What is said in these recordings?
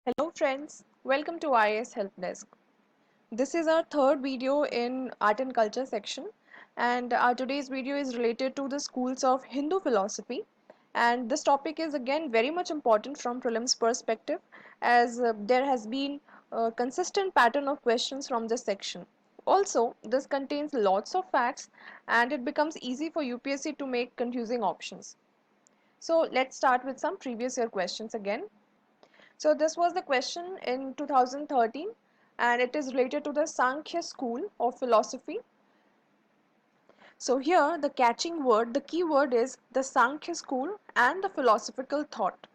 Hello friends, welcome to IAS Help Desk. This is our third video in Art and Culture section, and our today's video is related to the schools of Hindu philosophy, and this topic is again very much important from prelims perspective as there has been a consistent pattern of questions from this section. Also, this contains lots of facts and it becomes easy for UPSC to make confusing options. So let's start with some previous year questions again. So this was the question in 2013 and it is related to the Sankhya school of philosophy. So here the catching word, the key word is the Sankhya school and the philosophical thought.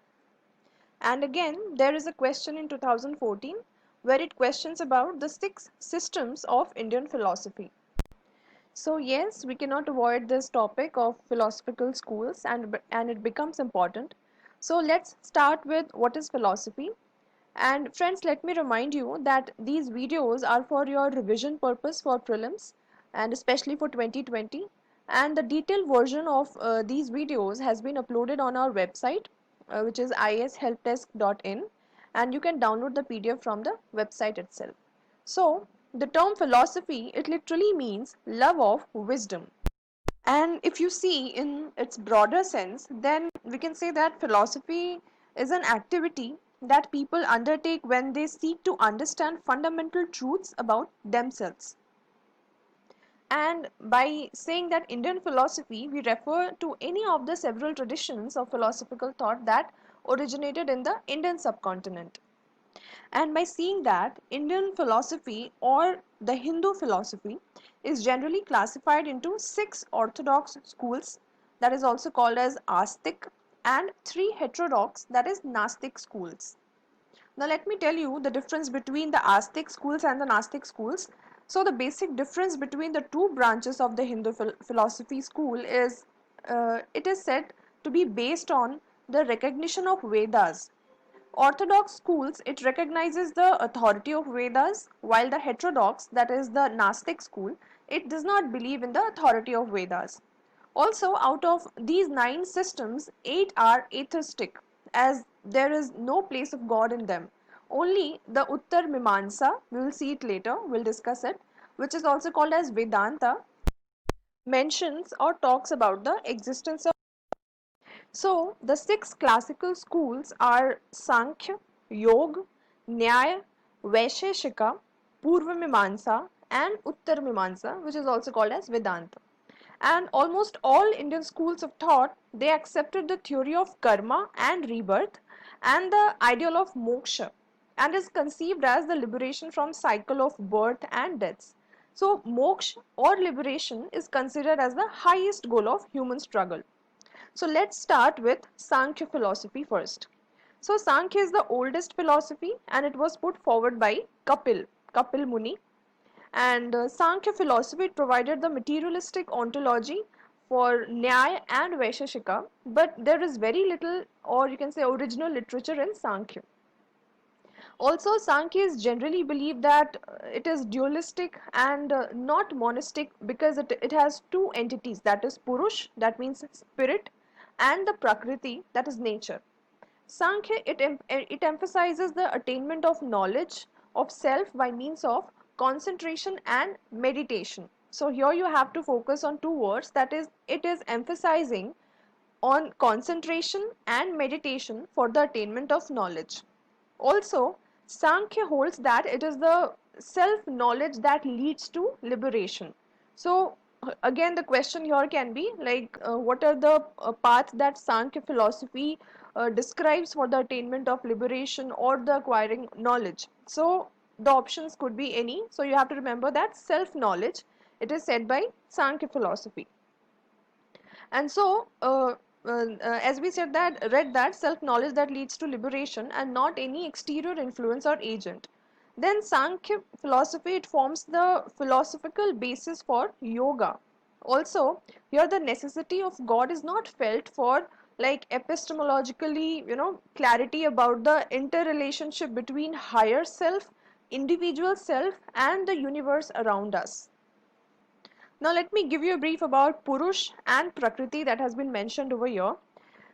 And again there is a question in 2014 where it questions about the 6 systems of Indian philosophy. So yes, we cannot avoid this topic of philosophical schools and it becomes important. So let's start with what is philosophy. And friends, let me remind you that these videos are for your revision purpose for prelims and especially for 2020. And the detailed version of these videos has been uploaded on our website, which is iashelpdesk.in, and you can download the PDF from the website itself. So, the term philosophy, it literally means love of wisdom. And if you see in its broader sense, then we can say that philosophy is an activity that people undertake when they seek to understand fundamental truths about themselves. And by saying that Indian philosophy, we refer to any of the several traditions of philosophical thought that originated in the Indian subcontinent. And by seeing that Indian philosophy or the Hindu philosophy is generally classified into 6 orthodox schools, that is also called as Astic, and 3 heterodox, that is Nastic schools. Now let me tell you the difference between the Astic schools and the Nastic schools. So the basic difference between the two branches of the Hindu philosophy school is it is said to be based on the recognition of Vedas. Orthodox schools, it recognizes the authority of Vedas, while the heterodox, that is the Gnostic school, it does not believe in the authority of Vedas. Also, out of these 9 systems, 8 are atheistic, as there is no place of God in them. Only the Uttar Mimamsa, we will see it later, we'll discuss it, which is also called as Vedanta, mentions or talks about the existence of. So, the 6 classical schools are Sankhya, Yoga, Nyaya, Vaisheshika, Purva Mimamsa, and Uttar Mimamsa, which is also called as Vedanta. And almost all Indian schools of thought, they accepted the theory of karma and rebirth and the ideal of moksha, and is conceived as the liberation from cycle of birth and deaths. So moksha or liberation is considered as the highest goal of human struggle. So let's start with Sankhya philosophy first. So Sankhya is the oldest philosophy and it was put forward by Kapil Muni. And Sankhya philosophy provided the materialistic ontology for Nyaya and Vaisheshika, but there is very little, or you can say original literature in Sankhya. Also, Sankhya is generally believed that it is dualistic and not monistic because it has 2 entities, that is Purush, that means spirit, and the Prakriti, that is nature. Sankhya, it emphasizes the attainment of knowledge of self by means of concentration and meditation. So here you have to focus on 2 words, that is, it is emphasizing on concentration and meditation for the attainment of knowledge. Also, Sankhya holds that it is the self-knowledge that leads to liberation. So, again, the question here can be like, what are the paths that Sankhya philosophy describes for the attainment of liberation or the acquiring knowledge? So, the options could be any. So, you have to remember that self-knowledge, it is said by Sankhya philosophy. And so, as we said that, read that self-knowledge that leads to liberation and not any exterior influence or agent. Then Sankhya philosophy, it forms the philosophical basis for yoga. Also, here the necessity of God is not felt for like epistemologically, clarity about the interrelationship between higher self, individual self, and the universe around us. Now let me give you a brief about Purush and Prakriti that has been mentioned over here.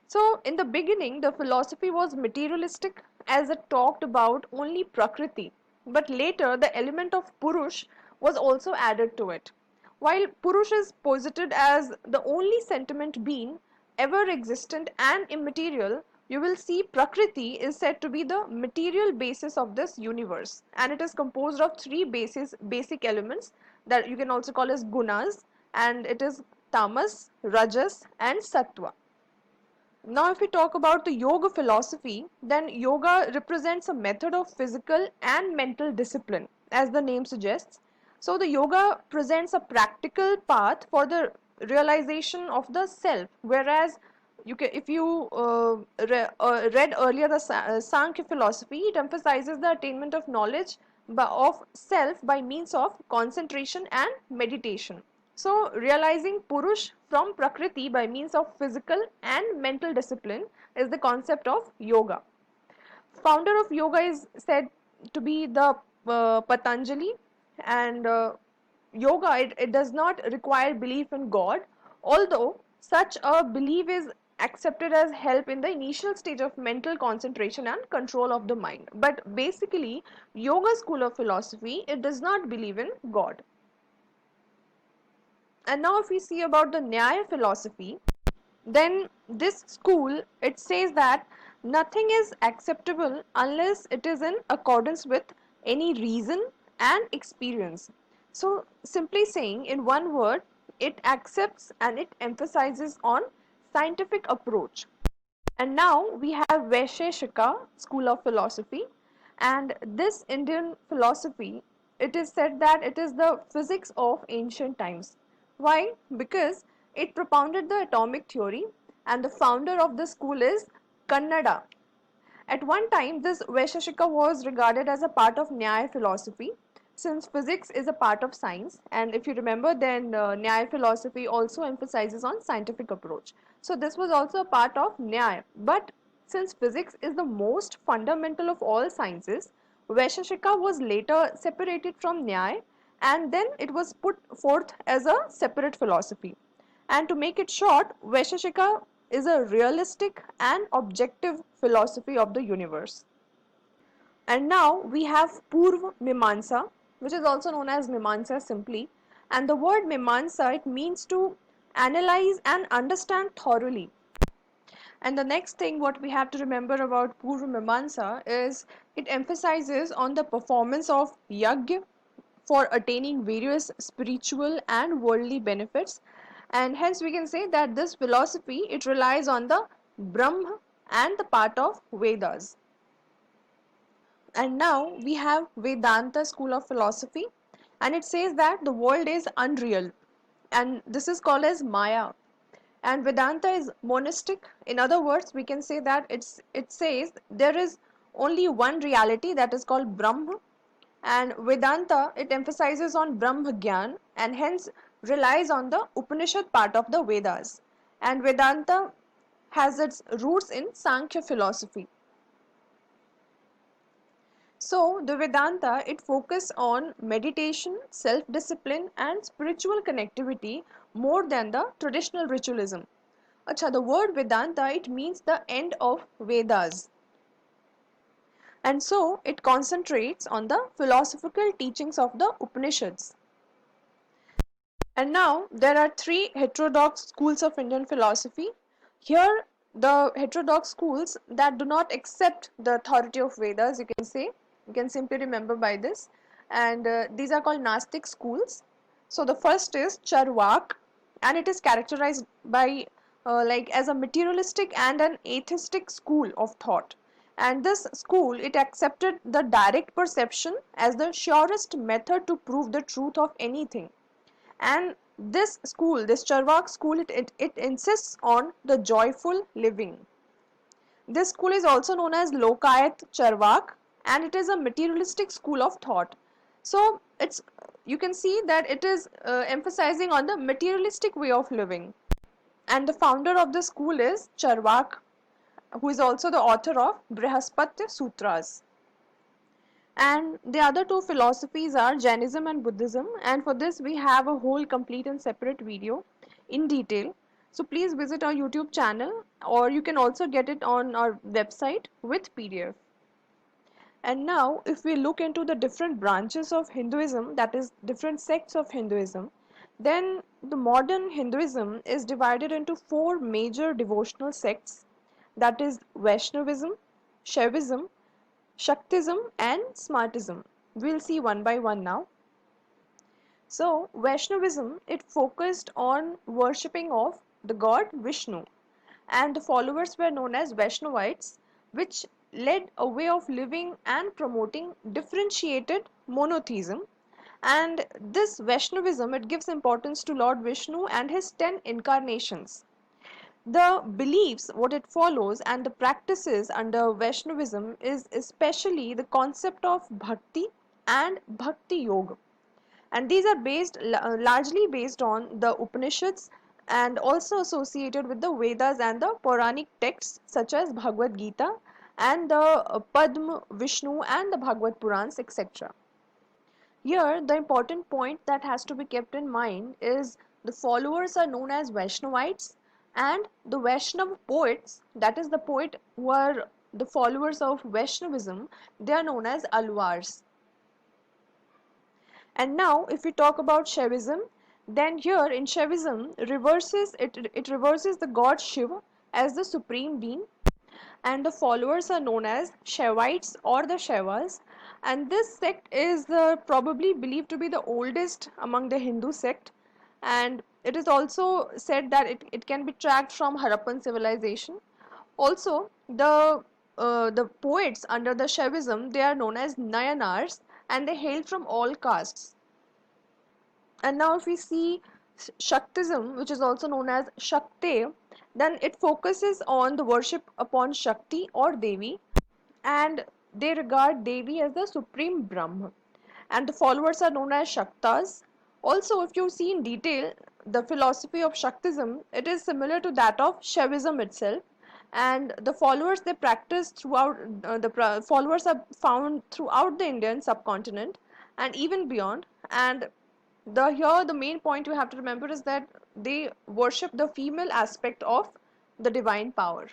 So in the beginning, the philosophy was materialistic as it talked about only Prakriti, but later the element of Purush was also added to it. While Purush is posited as the only sentient being ever existent and immaterial, you will see Prakriti is said to be the material basis of this universe, and it is composed of three basic elements that you can also call as gunas, and it is tamas, rajas, and sattva. Now, if we talk about the yoga philosophy, then yoga represents a method of physical and mental discipline, as the name suggests. So, the yoga presents a practical path for the realization of the self, whereas if you read earlier the Sankhya philosophy, it emphasizes the attainment of knowledge of self by means of concentration and meditation. So, realizing Purush from Prakriti by means of physical and mental discipline is the concept of yoga. Founder of yoga is said to be the Patanjali, and yoga, it does not require belief in God, although such a belief is accepted as help in the initial stage of mental concentration and control of the mind. But basically, yoga school of philosophy, it does not believe in God. And now if we see about the Nyaya philosophy, then this school, it says that nothing is acceptable unless it is in accordance with any reason and experience. So simply saying, in one word, it accepts and it emphasizes on scientific approach. And now we have Vaisheshika school of philosophy, and this Indian philosophy, it is said that it is the physics of ancient times. Why? Because it propounded the atomic theory, and the founder of the school is Kannada. At one time, this Vaisheshika was regarded as a part of Nyaya philosophy, since physics is a part of science. And if you remember, then Nyaya philosophy also emphasizes on scientific approach. So this was also a part of Nyaya. But since physics is the most fundamental of all sciences, Vaisheshika was later separated from Nyaya, and then it was put forth as a separate philosophy. And to make it short, Vaisheshika is a realistic and objective philosophy of the universe. And now we have Purva Mimamsa, which is also known as Mimamsa simply. And the word Mimamsa, it means to analyze and understand thoroughly. And the next thing what we have to remember about Purva Mimamsa is it emphasizes on the performance of yajna for attaining various spiritual and worldly benefits, and hence we can say that this philosophy, it relies on the Brahma and the part of Vedas. And now we have Vedanta school of philosophy, and it says that the world is unreal, and this is called as Maya. And Vedanta is monistic. In other words, we can say that it says there is only one reality, that is called Brahma. And Vedanta, it emphasizes on Brahma Gyan and hence relies on the Upanishad part of the Vedas. And Vedanta has its roots in Sankhya philosophy. So the Vedanta, it focuses on meditation, self-discipline and spiritual connectivity more than the traditional ritualism. Acha, the word Vedanta, it means the end of Vedas. And so it concentrates on the philosophical teachings of the Upanishads. And now there are three heterodox schools of Indian philosophy. Here the heterodox schools that do not accept the authority of Vedas, you can say, you can simply remember by this, and these are called Nastic schools. So the first is Charvak, and it is characterized by like as a materialistic and an atheistic school of thought. And this school, it accepted the direct perception as the surest method to prove the truth of anything. And this school, this Charvak school, it insists on the joyful living. This school is also known as Lokayat Charvak, and it is a materialistic school of thought. So it's, you can see that it is emphasizing on the materialistic way of living. And the founder of the school is Charvak, who is also the author of Brihaspatya Sutras. And the other two philosophies are Jainism and Buddhism, and for this we have a whole complete and separate video in detail. So please visit our YouTube channel, or you can also get it on our website with PDF. And now, if we look into the different branches of Hinduism, that is, different sects of Hinduism, then the modern Hinduism is divided into four major devotional sects, that is, Vaishnavism, Shaivism, Shaktism, and Smartism. We'll see one by one now. So, Vaishnavism, it focused on worshipping of the god Vishnu, and the followers were known as Vaishnavites, which led a way of living and promoting differentiated monotheism. And this Vaishnavism, it gives importance to Lord Vishnu and his 10 incarnations. The beliefs, what it follows, and the practices under Vaishnavism is especially the concept of Bhakti and Bhakti Yoga, and these are largely based on the Upanishads and also associated with the Vedas and the Puranic texts such as Bhagavad Gita and the Padma, Vishnu and the Bhagavad Purans, etc. Here, the important point that has to be kept in mind is the followers are known as Vaishnavites, and the Vaishnava poets, that is the poet who are the followers of Vaishnavism, they are known as Alvars. And now, if we talk about Shaivism, then here in Shaivism, it reverses the god Shiva as the supreme being, and the followers are known as Shaivites or the Shaivas. And this sect is probably believed to be the oldest among the Hindu sect, and it is also said that it can be tracked from Harappan civilization. Also, the poets under the Shaivism, they are known as Nayanars, and they hail from all castes. And now if we see Shaktism, which is also known as Shakti, then it focuses on the worship upon Shakti or Devi, and they regard Devi as the supreme Brahma, and the followers are known as Shaktas. Also, if you see in detail the philosophy of Shaktism, it is similar to that of Shaivism itself, and the followers they practice throughout followers are found throughout the Indian subcontinent and even beyond. And the main point you have to remember is that they worship the female aspect of the divine power.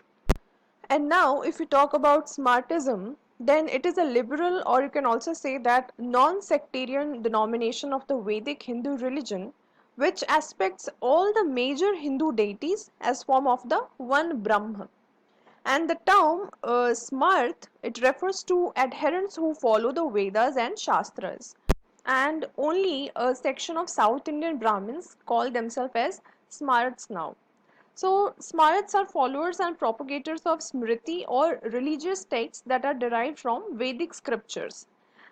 And now, if we talk about Smartism, then it is a liberal, or you can also say that non-sectarian denomination of the Vedic Hindu religion, which aspects all the major Hindu deities as form of the one Brahma. And the term Smart, it refers to adherents who follow the Vedas and Shastras. And only a section of South Indian Brahmins call themselves as Smarts now. So, Smarats are followers and propagators of Smriti or religious texts that are derived from Vedic scriptures.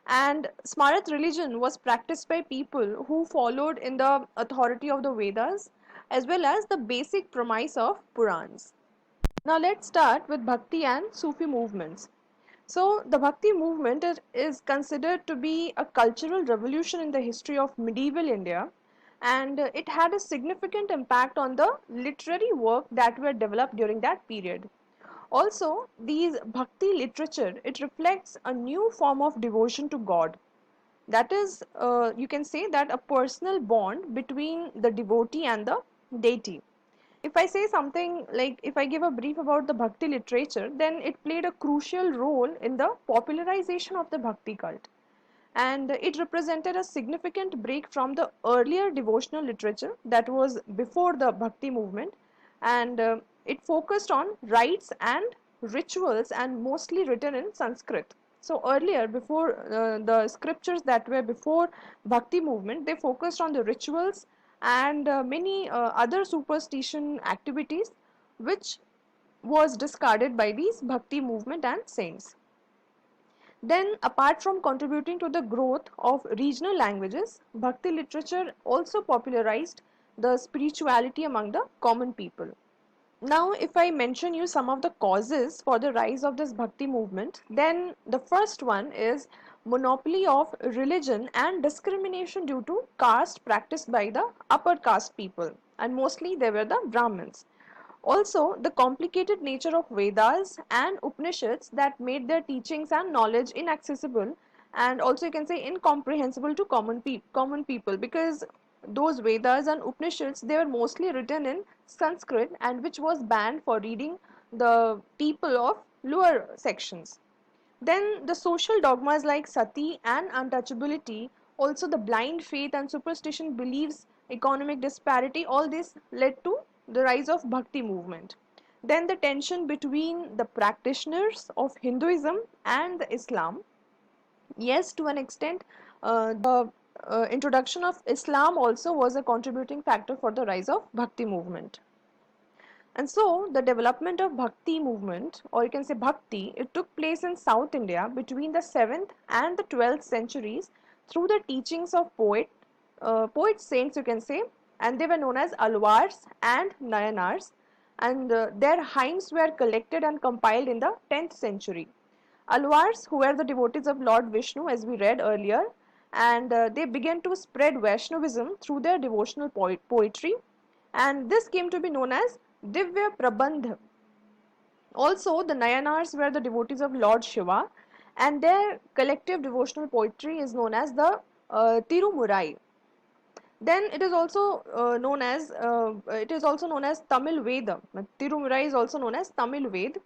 And Smarat religion was practiced by people who followed in the authority of the Vedas as well as the basic premise of Purans. Now, let's start with Bhakti and Sufi movements. So, the Bhakti movement is considered to be a cultural revolution in the history of medieval India, and it had a significant impact on the literary work that were developed during that period. Also, these Bhakti literature, it reflects a new form of devotion to God. That is, you can say that a personal bond between the devotee and the deity. If I say something like, if I give a brief about the Bhakti literature, then it played a crucial role in the popularization of the Bhakti cult. And it represented a significant break from the earlier devotional literature that was before the Bhakti movement. And it focused on rites and rituals and mostly written in Sanskrit. So earlier, before the scriptures that were before Bhakti movement, they focused on the rituals and many other superstition activities which was discarded by these Bhakti movement and saints. Then, apart from contributing to the growth of regional languages, Bhakti literature also popularized the spirituality among the common people. Now, if I mention you some of the causes for the rise of this Bhakti movement, then the first one is monopoly of religion and discrimination due to caste practiced by the upper caste people, and mostly they were the Brahmins. Also, the complicated nature of Vedas and Upanishads that made their teachings and knowledge inaccessible, and also you can say incomprehensible to common people, because those Vedas and Upanishads, they were mostly written in Sanskrit, and which was banned for reading the people of lower sections. Then the social dogmas like sati and untouchability, also the blind faith and superstition beliefs, economic disparity, all this led to the rise of Bhakti movement. Then the tension between the practitioners of Hinduism and the Islam. Yes, to an extent, the introduction of Islam also was a contributing factor for the rise of Bhakti movement. And so the development of Bhakti movement, or you can say Bhakti, it took place in South India between the 7th and the 12th centuries through the teachings of poet saints you can say, and they were known as Alwars and Nayanars, and their hymns were collected and compiled in the 10th century. Alwars, who were the devotees of Lord Vishnu as we read earlier, and they began to spread Vaishnavism through their devotional poetry, and this came to be known as Divya Prabandh. Also, the Nayanars were the devotees of Lord Shiva, and their collective devotional poetry is known as the Tirumurai. Then it is also known as Tamil Veda. Tirumurai is also known as Tamil Ved,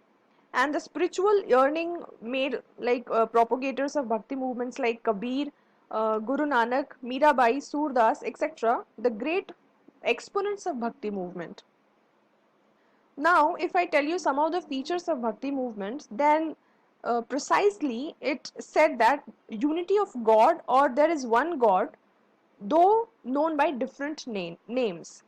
and the spiritual yearning made like propagators of Bhakti movements like Kabir, Guru Nanak, Mirabai, Surdas, etc. The great exponents of Bhakti movement. Now, if I tell you some of the features of Bhakti movements, then precisely it said that unity of God, or there is one God, though known by different names.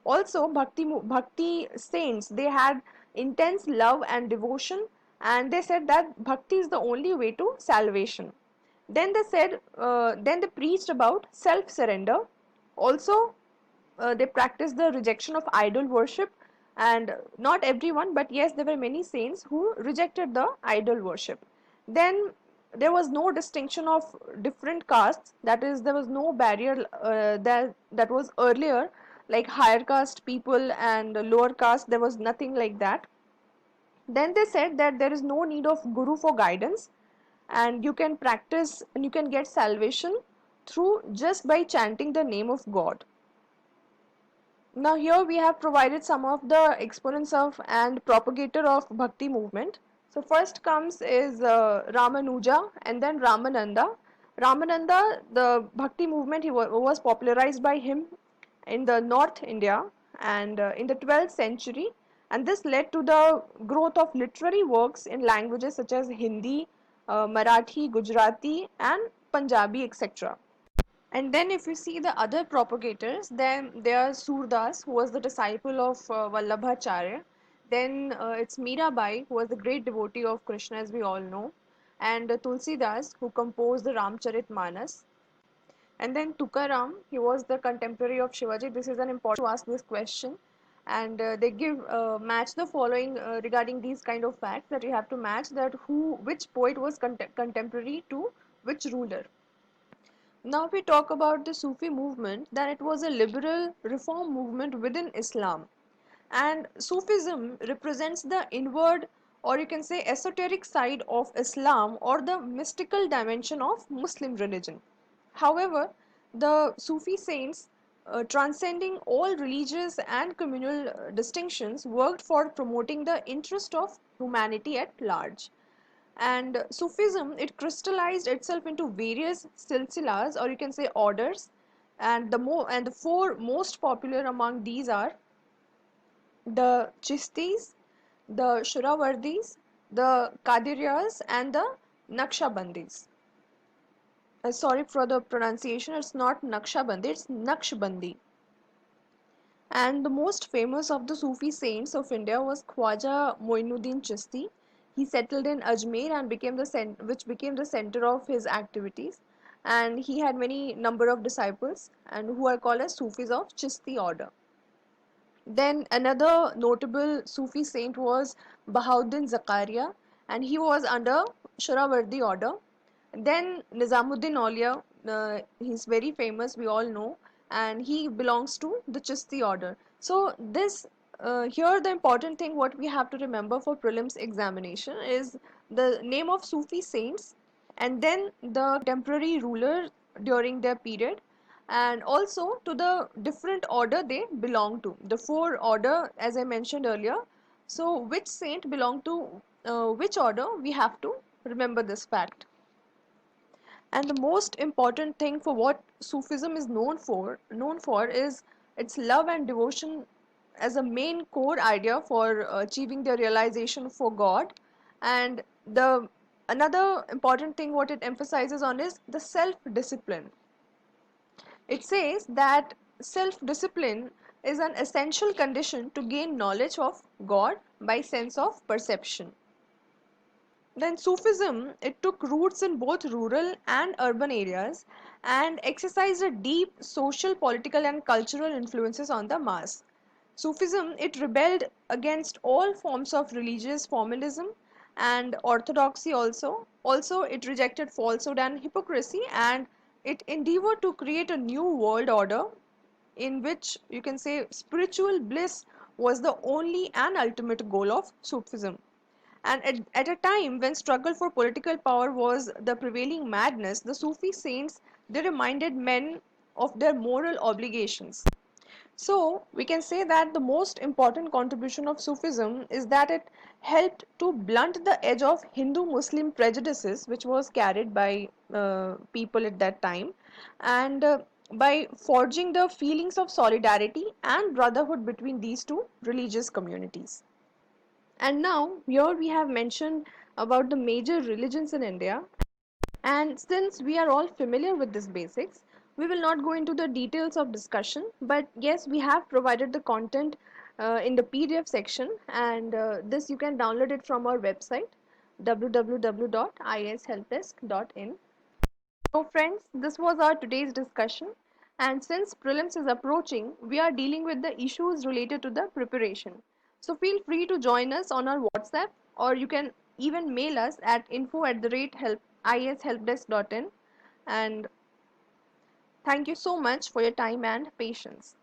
Also, Bhakti saints, they had intense love and devotion, and they said that Bhakti is the only way to salvation. Then they preached about self-surrender. Also, they practiced the rejection of idol worship, and not everyone, but yes, there were many saints who rejected the idol worship. Then there was no distinction of different castes, that is, there was no barrier that was earlier, like higher caste people and lower caste, there was nothing like that. Then they said that there is no need of guru for guidance, and you can practice and you can get salvation through just by chanting the name of God. Now here we have provided some of the exponents of and propagator of Bhakti movement. So first comes is Ramanuja and then Ramananda. Ramananda, the Bhakti movement, he was popularized by him in the North India and in the 12th century, and this led to the growth of literary works in languages such as Hindi, Marathi, Gujarati and Punjabi, etc. And then if you see the other propagators, then there are Surdas, who was the disciple of Vallabhacharya. Then it's Mirabai, who was the great devotee of Krishna, as we all know. And Tulsidas, who composed the Ramcharitmanas. And then Tukaram, he was the contemporary of Shivaji. This is an important to ask this question. And they give match the following regarding these kind of facts, that you have to match that which poet was contemporary to which ruler. Now, if we talk about the Sufi movement, then it was a liberal reform movement within Islam. And Sufism represents the inward, or you can say esoteric side of Islam, or the mystical dimension of Muslim religion. However, the Sufi saints, transcending all religious and communal distinctions, worked for promoting the interest of humanity at large. And Sufism, it crystallized itself into various silsilas, or you can say orders, and the four most popular among these are the Chistis, the Shuravardis, the Qadiriyas and the Naqshbandis. Sorry for the pronunciation, it's not Naqshbandi, it's Naqshbandi. And the most famous of the Sufi saints of India was Khwaja Moinuddin Chisti. He settled in Ajmer and which became the center of his activities. And he had many number of disciples, and who are called as Sufis of Chisti order. Then another notable Sufi saint was Bahauddin Zakaria, and he was under Shuravardi order. Then Nizamuddin Aulia, he's very famous, we all know, and he belongs to the Chisti order. So this here the important thing what we have to remember for prelims examination is the name of Sufi saints, and then the temporary ruler during their period, and also to the different order they belong to. The four order, as I mentioned earlier. So which saint belong to which order, we have to Remember this fact. And the most important thing for what Sufism is known for is its love and devotion as a main core idea for achieving the realization for God. And the another important thing what it emphasizes on is the self discipline. It says that self discipline is an essential condition to gain knowledge of God by sense of perception. Then Sufism, it took roots in both rural and urban areas and exercised a deep social, political and cultural influences on the mass. Sufism, it rebelled against all forms of religious formalism and orthodoxy also. Also, it rejected falsehood and hypocrisy, and it endeavored to create a new world order in which you can say spiritual bliss was the only and ultimate goal of Sufism. And at a time when struggle for political power was the prevailing madness, the Sufi saints, they reminded men of their moral obligations. So we can say that the most important contribution of Sufism is that it helped to blunt the edge of Hindu-Muslim prejudices which was carried by people at that time, and by forging the feelings of solidarity and brotherhood between these two religious communities. And now here we have mentioned about the major religions in India, and since we are all familiar with these basics, we will not go into the details of discussion, but yes, we have provided the content in the PDF section, and this you can download it from our website www.iashelpdesk.in. So friends, this was our today's discussion, and since prelims is approaching, we are dealing with the issues related to the preparation. So feel free to join us on our WhatsApp, or you can even mail us at info@ishelpdesk.in. And thank you so much for your time and patience.